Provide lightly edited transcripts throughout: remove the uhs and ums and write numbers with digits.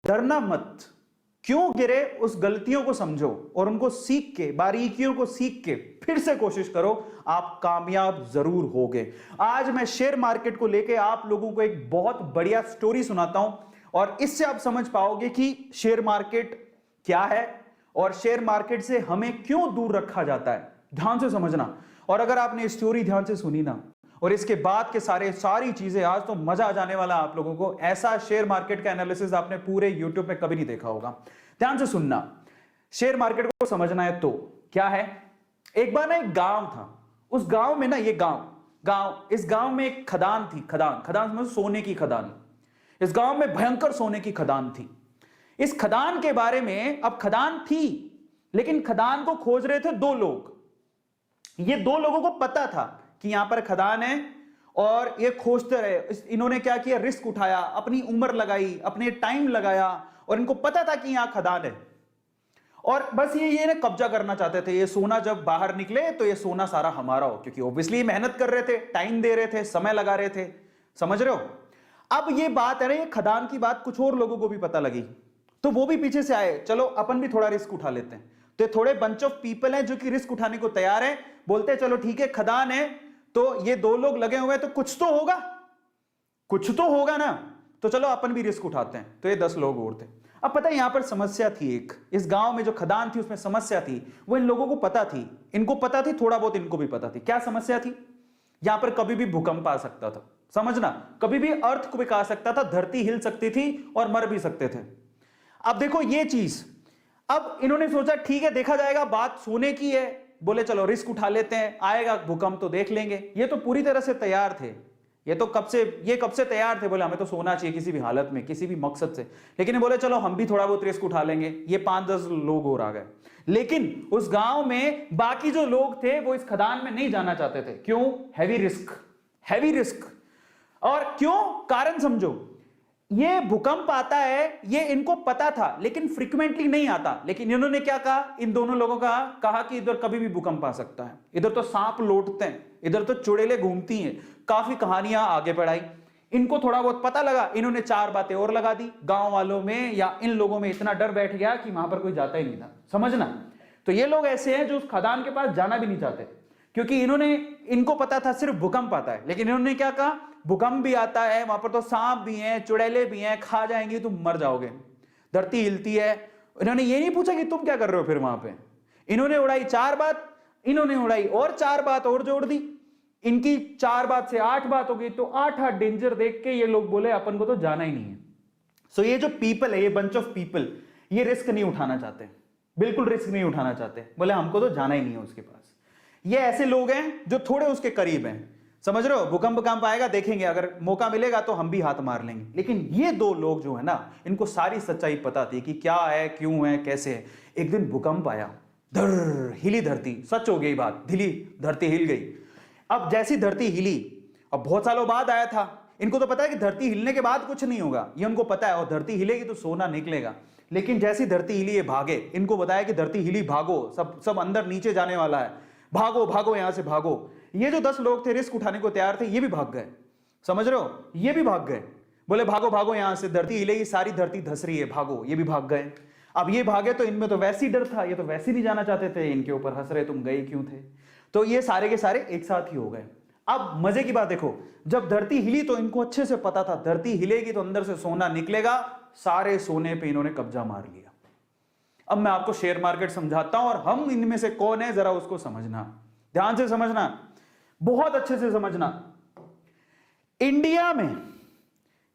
डरना मत। क्यों गिरे उस गलतियों को समझो और उनको सीख के, बारीकियों को सीख के फिर से कोशिश करो, आप कामयाब जरूर होगे। आज मैं शेयर मार्केट को लेके आप लोगों को एक बहुत बढ़िया स्टोरी सुनाता हूं और इससे आप समझ पाओगे कि शेयर मार्केट क्या है और शेयर मार्केट से हमें क्यों दूर रखा जाता है। ध्यान से समझना। और अगर आपने स्टोरी ध्यान से सुनी ना और इसके बाद के सारी चीजें, आज तो मजा आ जाने वाला आप लोगों को। ऐसा शेयर मार्केट का एनालिसिस आपने पूरे यूट्यूब में कभी नहीं देखा होगा। ध्यान से सुनना। शेयर मार्केट को समझना है तो क्या है। एक बार ना एक गांव था। उस गांव में ना, ये इस गांव में एक खदान थी। खदान समझो, सोने की खदान। इस गांव में भयंकर सोने की खदान थी। इस खदान के बारे में, अब खदान थी लेकिन खदान को खोज रहे थे दो लोग। ये दो लोगों को पता था कि यहां पर खदान है और ये खोजते रहे। इन्होंने क्या किया, रिस्क उठाया, अपनी उम्र लगाई, अपने टाइम लगाया और इनको पता था कि यहां खदान है और बस ये ना कब्जा करना चाहते थे। ये सोना जब बाहर निकले तो ये सोना सारा हमारा हो, क्योंकि ऑब्वियसली मेहनत कर रहे थे, टाइम दे रहे थे, समय लगा रहे थे। समझ रहे हो। अब ये बात है ना, ये खदान की बात कुछ और लोगों को भी पता लगी तो वो भी पीछे से आए, चलो अपन भी थोड़ा रिस्क उठा लेते हैं। तो थोड़े बंच ऑफ पीपल हैं जो कि रिस्क उठाने को तैयार हैं। बोलते हैं चलो ठीक है, खदान है तो ये दो लोग लगे हुए हैं तो कुछ तो होगा ना, तो चलो अपन भी रिस्क उठाते हैं। तो ये 10 लोग और थे। अब पता है यहां पर समस्या थी एक, इस गांव में जो खदान थी उसमें समस्या थी। वो इन लोगों को पता थी, इनको पता थी, थोड़ा बहुत इनको भी पता थी। क्या समस्या थी। यहां पर कभी भी भूकंप आ सकता था। समझना, कभी भी अर्थक्वेक आ सकता था, धरती हिल सकती थी और मर भी सकते थे। अब देखो ये चीज, अब इन्होंने सोचा ठीक है देखा जाएगा, बात सोने की है, बोले चलो रिस्क उठा लेते हैं, आएगा भूकंप तो देख लेंगे। ये तो पूरी तरह से तैयार थे। ये कब से तैयार थे, बोले हमें तो सोना चाहिए किसी भी हालत में, किसी भी मकसद से। लेकिन ये बोले चलो हम भी थोड़ा बहुत रिस्क उठा लेंगे। ये 5-10 लोग और आ गए। लेकिन उस गांव में बाकी जो लोग थे वो इस खदान में नहीं जाना चाहते थे। क्यों। Heavy risk. और क्यों, कारण समझो। ये भूकंप आता है ये इनको पता था लेकिन फ्रीक्वेंटली नहीं आता। लेकिन इन्होंने क्या कहा, इन दोनों लोगों का कहा कि इधर कभी भी भूकंप आ सकता है, इधर तो सांप लौटते हैं, इधर तो चुड़ैलें घूमती हैं। काफी कहानियां आगे बढ़ाई। इनको थोड़ा बहुत पता लगा, इन्होंने 4 बातें और लगा दी। गांव वालों में या इन लोगों में इतना डर बैठ गया कि वहां पर कोई जाता ही नहीं था। समझना। तो ये लोग ऐसे हैं जो उस खदान के पास जाना भी नहीं चाहते, क्योंकि इनको पता था सिर्फ भूकंप आता है। लेकिन इन्होंने क्या कहा, भूकंप भी आता है, वहां पर तो सांप भी हैं, चुड़ैलें भी हैं, खा जाएंगी, तुम मर जाओगे, धरती हिलती है। इन्होंने ये नहीं पूछा कि तुम क्या कर रहे हो फिर वहां पे। इन्होंने उड़ाई 4 बात, इन्होंने उड़ाई और 4 बात और जोड़ दी। इनकी 4 बात से 8 बात हो गई। तो 8 डेंजर देख के ये लोग बोले अपन को तो जाना ही नहीं है। सो ये जो पीपल है, ये बंच ऑफ पीपल, ये रिस्क नहीं उठाना चाहते, बिल्कुल रिस्क नहीं उठाना चाहते। बोले हमको तो जाना ही नहीं है उसके पास। ये ऐसे लोग हैं जो थोड़े उसके करीब हैं। समझ रहे हो। भूकंप आएगा देखेंगे, अगर मौका मिलेगा तो हम भी हाथ मार लेंगे। लेकिन ये 2 लोग जो है ना, इनको सारी सच्चाई पता थी कि क्या है, क्यों है, कैसे है। एक दिन भूकंप आया, हिली धरती। सच हो गई बात, धरती हिल गई। अब जैसी धरती हिली, अब बहुत सालों बाद आया था, इनको तो पता है कि धरती हिलने के बाद कुछ नहीं होगा, ये उनको पता है। और धरती हिलेगी तो सोना निकलेगा। लेकिन जैसी धरती हिली ये भागे। इनको बताया कि धरती हिली, भागो, सब अंदर नीचे जाने वाला है, भागो यहां से भागो। ये जो 10 लोग थे रिस्क उठाने को तैयार थे, ये भी भाग गए। समझ रहे हो, ये भी भाग गए। बोले भागो यहां से, धरती हिलेगी, सारी धरती धस रही है, भागो। ये भी भाग गए। अब ये भागे तो इनमें तो वैसे ही डर था, ये तो वैसे नहीं जाना चाहते थे, इनके ऊपर हंस रहे तुम गए क्यों थे। तो ये सारे के सारे एक साथ ही हो गए। अब मजे की बात देखो, जब धरती हिली तो इनको अच्छे से पता था धरती हिलेगी तो अंदर से सोना निकलेगा। सारे सोने पे इन्होंने कब्जा मार लिया। अब मैं आपको शेयर मार्केट समझाता हूं और हम इनमें से कौन है जरा उसको समझना, ध्यान से समझना, बहुत अच्छे से समझना। इंडिया में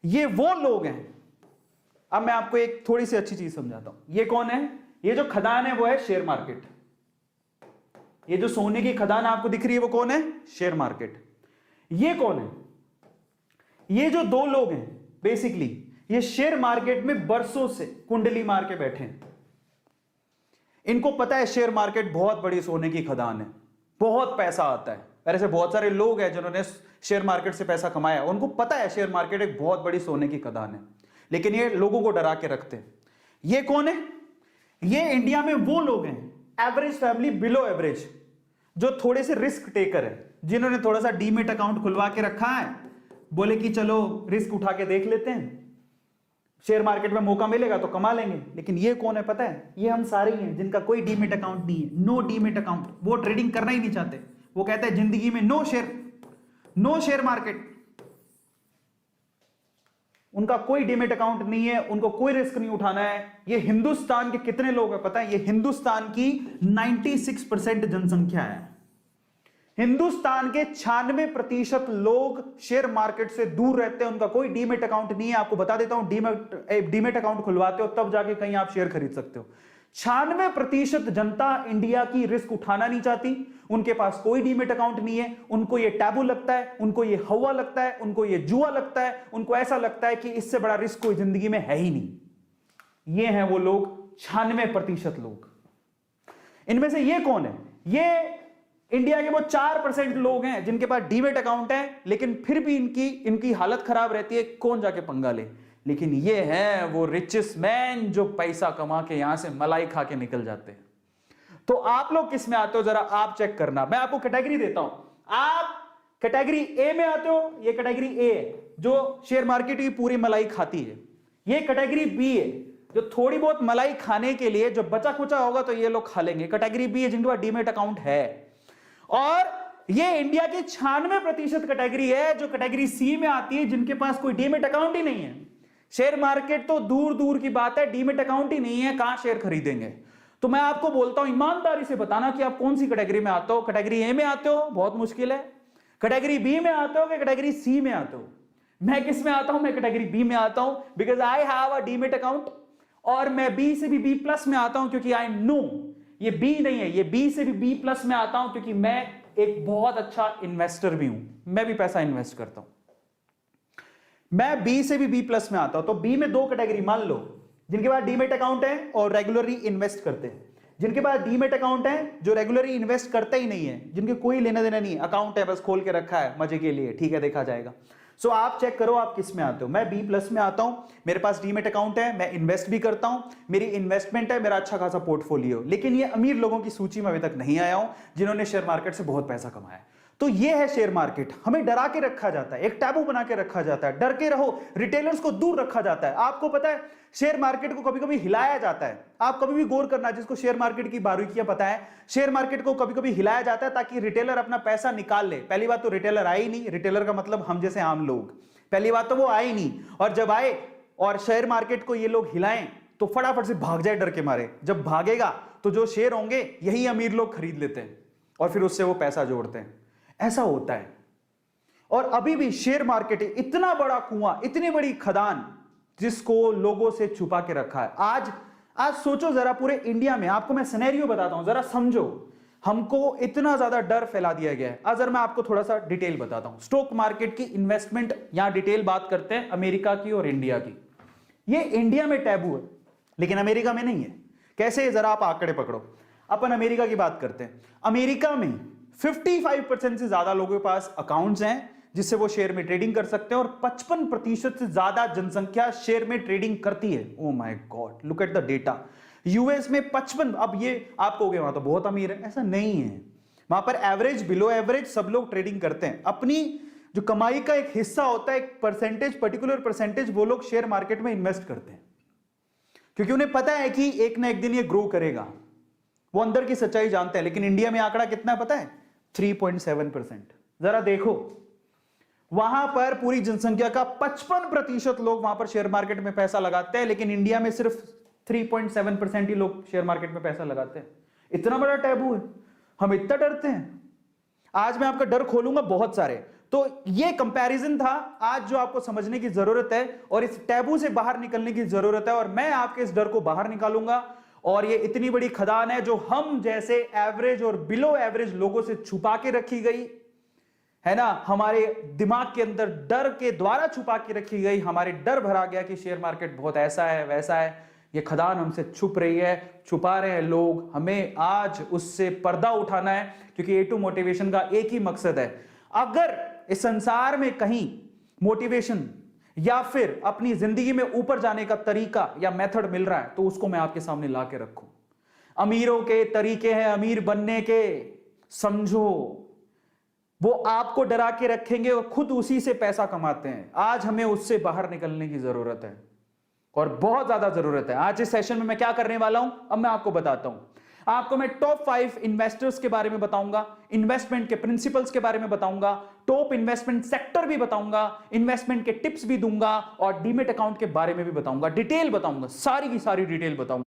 ये वो लोग हैं। अब मैं आपको एक थोड़ी सी अच्छी चीज समझाता हूं। ये कौन है, ये जो खदान है वो है शेयर मार्केट। ये जो सोने की खदान आपको दिख रही है वो कौन है, शेयर मार्केट। ये कौन है, ये जो 2 लोग हैं बेसिकली ये शेयर मार्केट में बरसों से कुंडली मार के बैठे हैं। इनको पता है शेयर मार्केट बहुत बड़ी सोने की खदान है, बहुत पैसा आता है। ऐसे बहुत सारे लोग हैं जिन्होंने शेयर मार्केट से पैसा कमाया, उनको पता है शेयर मार्केट एक बहुत बड़ी सोने की खदान है। लेकिन ये लोगों को डरा के रखते हैं। ये कौन है, ये इंडिया में वो लोग हैं, एवरेज फैमिली, बिलो एवरेज, जो थोड़े से रिस्क टेकर है, जिन्होंने थोड़ा सा डीमेट अकाउंट खुलवा के रखा है। बोले कि चलो रिस्क उठा के देख लेते हैं, शेयर मार्केट में मौका मिलेगा तो कमा लेंगे। लेकिन ये कौन है पता है? ये हम सारे ही हैं जिनका कोई डीमेट अकाउंट नहीं है, नो डीमेट अकाउंट। वो ट्रेडिंग करना ही नहीं चाहते, वो कहते हैं जिंदगी में नो शेयर मार्केट। उनका कोई डीमेट अकाउंट नहीं है, उनको कोई रिस्क नहीं उठाना है। ये हिंदुस्तान के कितने लोग हैं पता है? ये हिंदुस्तान की 96% जनसंख्या है। हिंदुस्तान के 96% लोग शेयर मार्केट से दूर रहते हैं, उनका कोई डीमेट अकाउंट नहीं है। आपको बता देता हूं, डीमेट अकाउंट खुलवाते हो तब जाके कहीं आप शेयर खरीद सकते हो। 96% जनता इंडिया की रिस्क उठाना नहीं चाहती, उनके पास कोई डीमेट अकाउंट नहीं है। उनको ये टैबू लगता है, उनको ये हवा लगता है, उनको ये जुआ लगता है, उनको ऐसा लगता है कि इससे बड़ा रिस्क कोई जिंदगी में है ही नहीं। ये हैं वो लोग, 96% लोग। इनमें से ये कौन है? ये इंडिया के वो 4% लोग हैं जिनके पास डीमेट अकाउंट है, लेकिन फिर भी इनकी हालत खराब रहती है, कौन जाके पंगा ले। लेकिन ये हैं वो रिचेस्ट मैन जो पैसा कमा के यहां से मलाई खा के निकल जाते हैं। तो आप लोग किस में आते हो जरा आप चेक करना। मैं आपको कैटेगरी देता हूं, आप कैटेगरी ए में आते हो। ये कैटेगरी ए है जो शेयर मार्केट की पूरी मलाई खाती है। ये कैटेगरी बी है जो थोड़ी बहुत मलाई खाने के लिए जो बचा कुचा होगा तो ये लोग खा लेंगे। कैटेगरी बी है जिनके पास डीमेट अकाउंट है। और ये इंडिया की 96% कैटेगरी है जो कैटेगरी सी में आती है, जिनके पास कोई डीमेट अकाउंट ही नहीं है। शेयर मार्केट तो दूर दूर की बात है, डीमेट अकाउंट ही नहीं है, कहां शेयर खरीदेंगे। तो मैं आपको बोलता हूं ईमानदारी से बताना कि आप कौन सी कैटेगरी में आते हो। कैटेगरी ए में आते हो, बहुत मुश्किल है। कैटेगरी बी में आते हो कि कैटेगरी सी में आते हो? मैं किस में आता हूं? मैं कैटेगरी बी में आता हूं, because I have a demat account. और मैं बी से भी बी प्लस में आता हूं क्योंकि आई नो ये बी नहीं है, ये बी से भी बी प्लस में आता हूं क्योंकि मैं एक बहुत अच्छा इन्वेस्टर भी हूं। मैं भी पैसा इन्वेस्ट करता हूं। मैं बी से भी बी प्लस में आता हूं। तो बी में दो कैटेगरी मान लो, जिनके पास डीमेट अकाउंट है और रेगुलरली इन्वेस्ट करते हैं। जिनके पास डीमेट अकाउंट है जो रेगुलरली इन्वेस्ट करते ही नहीं है, जिनके कोई लेना देना नहीं है, अकाउंट है बस खोल के रखा है मजे के लिए, ठीक है देखा जाएगा। सो आप चेक करो आप किस में आते हो। मैं बी प्लस में आता हूं, मेरे पास डीमेट अकाउंट है, मैं इन्वेस्ट भी करता हूं, मेरी इन्वेस्टमेंट है, मेरा अच्छा खासा पोर्टफोलियो। लेकिन ये अमीर लोगों की सूची में अभी तक नहीं आया हूं जिन्होंने शेयर मार्केट से बहुत पैसा कमाया। तो ये है शेयर मार्केट। हमें डरा के रखा जाता है, एक टैबू बना के रखा जाता है, डर के रहो, रिटेलर्स को दूर रखा जाता है। आपको पता है शेयर मार्केट को कभी कभी हिलाया जाता है। आप कभी भी गौर करना, जिसको शेयर मार्केट की बारीकियां पता है, शेयर मार्केट को कभी कभी हिलाया जाता है ताकि रिटेलर अपना पैसा निकाल ले। पहली बात तो रिटेलर आए ही नहीं, रिटेलर का मतलब हम जैसे आम लोग, पहली बात तो वो आए नहीं। और जब आए और शेयर मार्केट को ये लोग हिलाएं तो फटाफट से भाग जाए डर के मारे। जब भागेगा तो जो शेयर होंगे यही अमीर लोग खरीद लेते हैं और फिर उससे वो पैसा जोड़ते हैं। ऐसा होता है। और अभी भी शेयर मार्केट इतना बड़ा कुआं, इतनी बड़ी खदान जिसको लोगों से छुपा के रखा है। आज सोचो जरा, पूरे इंडिया में आपको मैं सिनेरियो बताता हूं, जरा समझो। हमको इतना ज्यादा डर फैला दिया गया है। अगर मैं आपको थोड़ा सा डिटेल बताता हूं, स्टॉक मार्केट की इन्वेस्टमेंट, यहां डिटेल बात करते हैं अमेरिका की और इंडिया की। ये इंडिया में टैबू है लेकिन अमेरिका में नहीं है। कैसे? जरा आप आंकड़े पकड़ो। अपन अमेरिका की बात करते हैं। अमेरिका में 55% से ज्यादा लोगों के पास अकाउंट्स हैं जिससे वो शेयर में ट्रेडिंग कर सकते हैं और 55% से ज्यादा जनसंख्या शेयर में ट्रेडिंग करती है। Oh my God, look at the data. US में 55, अब ये आप कहोगे वहां तो बहुत अमीर है, ऐसा नहीं है। वहां पर एवरेज, बिलो एवरेज सब लोग ट्रेडिंग करते हैं। अपनी जो कमाई का एक हिस्सा होता है, एक परसेंटेज, पर्टिकुलर परसेंटेज, वो लोग शेयर मार्केट में इन्वेस्ट करते हैं क्योंकि उन्हें पता है कि एक ना एक दिन ये ग्रो करेगा। वो अंदर की सच्चाई जानते हैं। लेकिन इंडिया में आंकड़ा कितना पता है? 3.7%। जरा देखो, वहां पर पूरी जनसंख्या का 55% लोग वहां पर शेयर मार्केट में पैसा लगाते हैं, लेकिन इंडिया में सिर्फ 3.7% ही लोग शेयर मार्केट में पैसा लगाते हैं। इतना बड़ा टैबू है, हम इतना डरते हैं। आज मैं आपका डर खोलूंगा बहुत सारे। तो ये कंपैरिजन था आज जो आपको समझने की जरूरत है और इस टैबू से बाहर निकलने की जरूरत है। और मैं आपके इस डर को बाहर निकालूंगा। और ये इतनी बड़ी खदान है जो हम जैसे एवरेज और बिलो एवरेज लोगों से छुपा के रखी गई है ना, हमारे दिमाग के अंदर डर के द्वारा छुपा के रखी गई। हमारे डर भरा गया कि शेयर मार्केट बहुत ऐसा है वैसा है। ये खदान हमसे छुप रही है, छुपा रहे हैं लोग। हमें आज उससे पर्दा उठाना है क्योंकि A2 मोटिवेशन का एक ही मकसद है। अगर इस संसार में कहीं मोटिवेशन या फिर अपनी जिंदगी में ऊपर जाने का तरीका या मेथड मिल रहा है तो उसको मैं आपके सामने ला के रखूं। अमीरों के तरीके हैं अमीर बनने के, समझो। वो आपको डरा के रखेंगे और खुद उसी से पैसा कमाते हैं। आज हमें उससे बाहर निकलने की जरूरत है। और बहुत ज्यादा जरूरत है। आज इस सेशन में मैं क्या करने वाला हूं, अब मैं आपको बताता हूं। आपको मैं टॉप 5 इन्वेस्टर्स के बारे में बताऊंगा, इन्वेस्टमेंट के प्रिंसिपल्स के बारे में बताऊंगा, टॉप इन्वेस्टमेंट सेक्टर भी बताऊंगा, इन्वेस्टमेंट के टिप्स भी दूंगा और डीमेट अकाउंट के बारे में भी बताऊंगा, डिटेल बताऊंगा, सारी की सारी डिटेल बताऊंगा।